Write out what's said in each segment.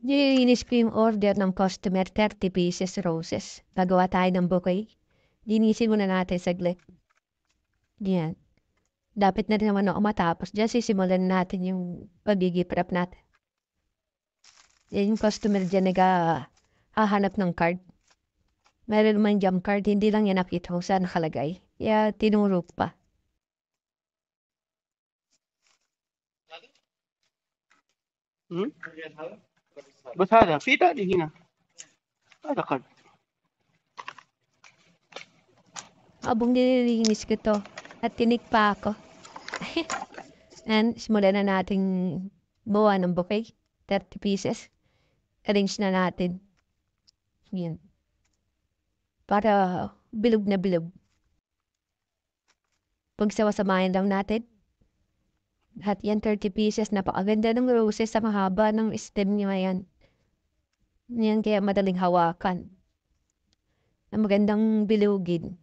Nilinis ko yung order ng customer 30 pieces roses. Gagawa tayo ng bouquet. Linisin muna natin saglit. Yan. Dapat na rin naman ako matapos. Diyan sisimulan natin yung pagigip-wrap natin. Yan yung customer dyan nag-hahanap ng card. Meron naman jump card. Hindi lang yan nakita kung saan nakalagay. Kaya tinuro pa. बस आ फीता देखी ना ada card. Abong nililinis ko to. At tinik pa ako. And simulan na natin buwa ng bouquet. 30 pieces. Arrange na natin. Yan. Para bilog na bilog. Pagsawasamahin lang natin. Lahat yan 30 pieces. Napakaganda ng roses sa mahaba ng stem niya yan. Yan kaya madaling hawakan. Na magandang bilugin.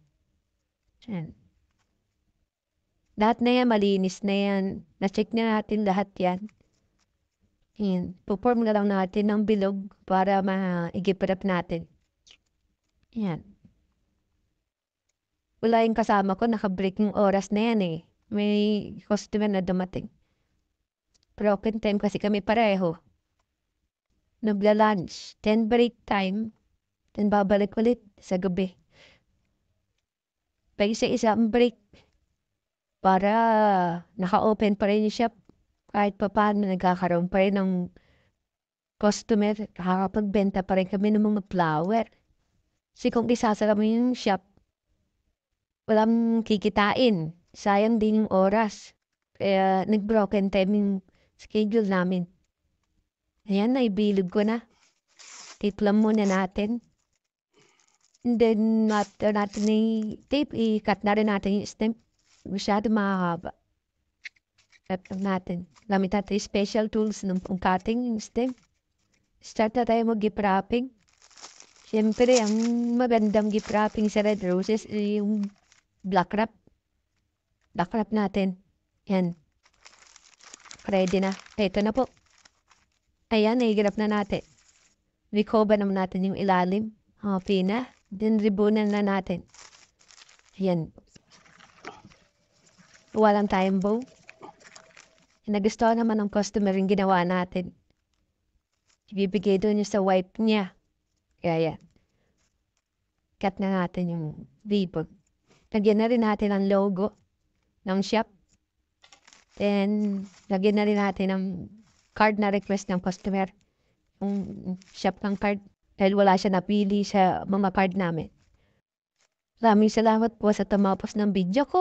Yan. Lahat na yan, malinis na yan. Na-check na natin lahat yan. Yan. Puform na lang natin ng bilog para maigip-wrap natin. Yan. Wala yung kasama ko, nakabreak yung oras na yan eh. May customer na dumating. Broken time kasi kami pareho. Nagla-lunch. 10 break time. Then babalik ulit sa gabi. Pa isa-isa ang break. Para naka-open pa rin yung shop. Kahit pa paano nagkakaroon pa rin ng customer. Nakakapagbenta pa rin kami ng mga flower. Kasi kung isasara mo yung shop, walang kikitain. Sayang din yung oras. Kaya nag-broken time yung schedule namin. Ayan, naibilog ko na. Tiplam muna natin. And then, after natin i-tape, i-cut na rin natin yung stem. Masyado mahaba. Cut lang natin. Gamit natin yung special tools ng pang-cutting yung stem. Start na tayo mag-gift wrapping. Siyempre, ang magandang gift wrapping sa red roses yung black wrap. Black wrap natin. Yan. Ready na. Ito na po. Ayan, naigrap na natin. Recover naman natin yung ilalim. Okay na. Then, ribunan na natin. Ayan. Walang tayong bow. Nagustuhan naman ng customer yung ginawa natin. Ibibigay doon yung sa wife niya. Kaya yan. Cut na natin yung ribbon. Lagyan na rin natin ang logo ng shop. Then, lagyan na rin natin ang card na request ng customer. Yung shop ng card. Dahil wala siya napili sa mga card namin. Maraming salamat po sa tumapos ng video ko.